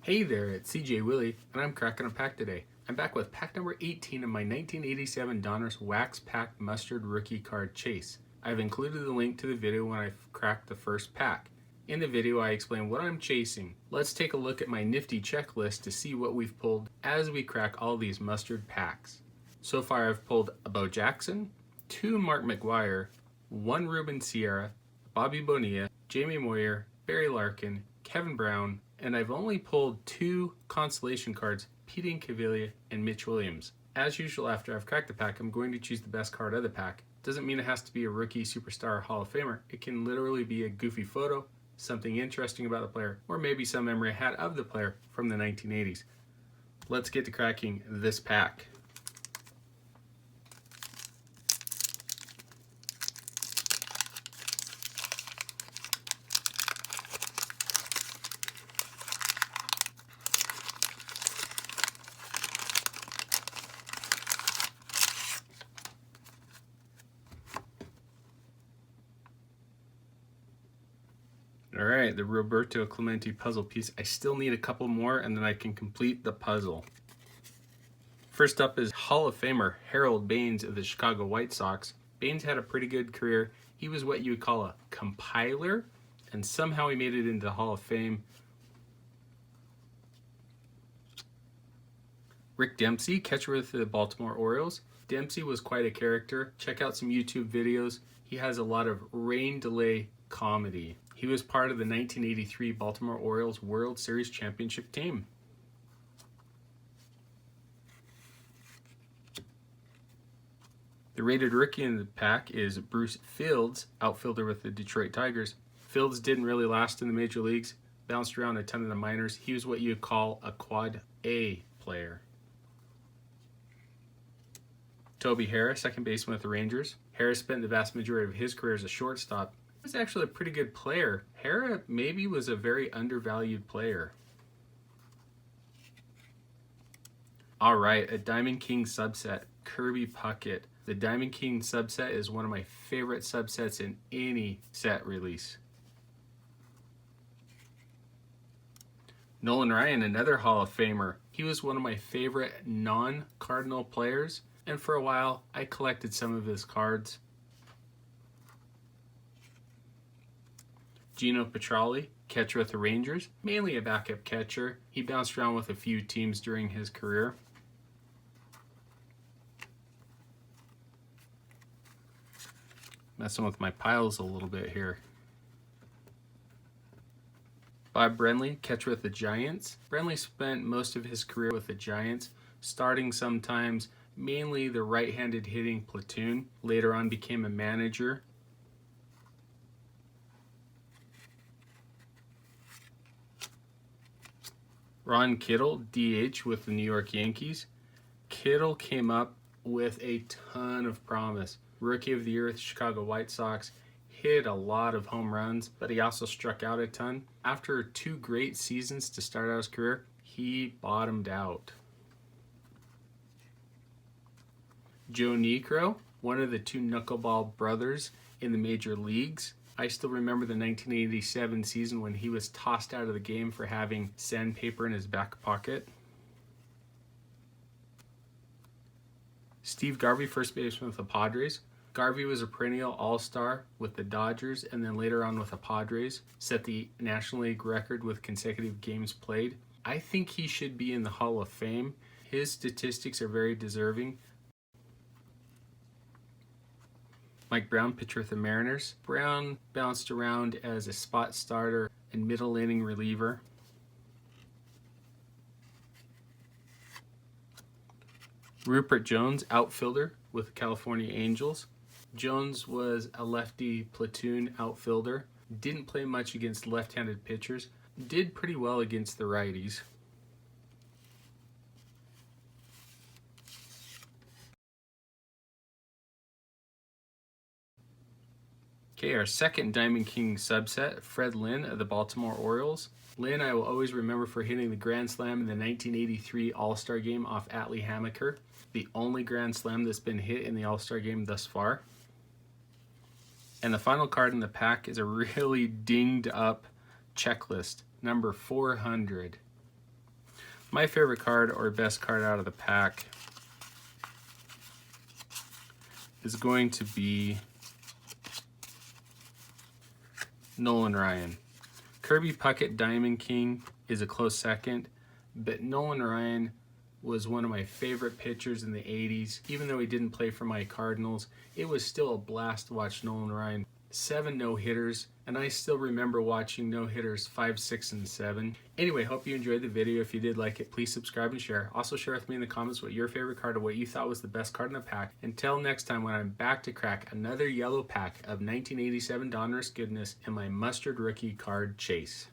Hey there, it's CJ Willie, and I'm cracking a pack today. I'm back with pack number 18 of my 1987 Donruss Wax Pack Mustard Rookie Card Chase. I've included the link to the video when I cracked the first pack. In the video, I explain what I'm chasing. Let's take a look at my nifty checklist to see what we've pulled as we crack all these mustard packs. So far, I've pulled a Bo Jackson, 2 Mark McGwire, 1 Ruben Sierra, Bobby Bonilla, Jamie Moyer, Barry Larkin, Kevin Brown, and I've only pulled 2 consolation cards, Pete Incaviglia and Mitch Williams. As usual, after I've cracked the pack, I'm going to choose the best card of the pack. Doesn't mean it has to be a rookie, superstar, Hall of Famer. It can literally be a goofy photo, something interesting about the player, or maybe some memory I had of the player from the 1980s. Let's get to cracking this pack. Alright, the Roberto Clemente puzzle piece. I still need a couple more and then I can complete the puzzle. First up is Hall of Famer Harold Baines of the Chicago White Sox. Baines had a pretty good career. He was what you would call a compiler, and somehow he made it into the Hall of Fame. Rick Dempsey, catcher with the Baltimore Orioles. Dempsey was quite a character. Check out some YouTube videos. He has a lot of rain delay comedy. He was part of the 1983 Baltimore Orioles World Series championship team. The rated rookie in the pack is Bruce Fields, outfielder with the Detroit Tigers. Fields didn't really last in the major leagues, bounced around a ton in the minors. He was what you'd call a quad A player. Toby Harris, second baseman with the Rangers. Harris spent the vast majority of his career as a shortstop. He was actually a pretty good player. Harris maybe was a very undervalued player. Alright, a Diamond King subset, Kirby Puckett. The Diamond King subset is one of my favorite subsets in any set release. Nolan Ryan, another Hall of Famer. He was one of my favorite non-Cardinal players, and for a while I collected some of his cards. Gino Petralli, catcher with the Rangers, mainly a backup catcher. He bounced around with a few teams during his career. Messing with my piles a little bit here. Bob Brenly, catcher with the Giants. Brenly spent most of his career with the Giants, starting sometimes mainly the right-handed hitting platoon. Later on became a manager. Ron Kittle, DH with the New York Yankees. Kittle came up with a ton of promise. Rookie of the Year with the Chicago White Sox. Hit a lot of home runs, but he also struck out a ton. After 2 great seasons to start out his career, he bottomed out. Joe Niekro, one of the 2 knuckleball brothers in the major leagues. I still remember the 1987 season when he was tossed out of the game for having sandpaper in his back pocket. Steve Garvey, first baseman with the Padres. Garvey was a perennial all-star with the Dodgers and then later on with the Padres. Set the National League record with consecutive games played. I think he should be in the Hall of Fame. His statistics are very deserving. Mike Brown, pitcher with the Mariners. Brown bounced around as a spot starter and middle inning reliever. Rupert Jones, outfielder with the California Angels. Jones was a lefty platoon outfielder. Didn't play much against left-handed pitchers. Did pretty well against the righties. Okay, our second Diamond King subset, Fred Lynn of the Baltimore Orioles. Lynn I will always remember for hitting the Grand Slam in the 1983 All-Star Game off Atlee Hammaker, the only Grand Slam that's been hit in the All-Star Game thus far. And the final card in the pack is a really dinged up checklist, number 400. My favorite card, or best card out of the pack, is going to be Nolan Ryan. Kirby Puckett Diamond King is a close second, but Nolan Ryan was one of my favorite pitchers in the 80s. Even though he didn't play for my Cardinals, it was still a blast to watch Nolan Ryan. 7 no-hitters, and I still remember watching no-hitters 5, 6, and 7. Anyway, hope you enjoyed the video. If you did like it, please subscribe and share. Also share with me in the comments what your favorite card or what you thought was the best card in the pack. Until next time, when I'm back to crack another yellow pack of 1987 Donruss goodness and my mustard rookie card chase.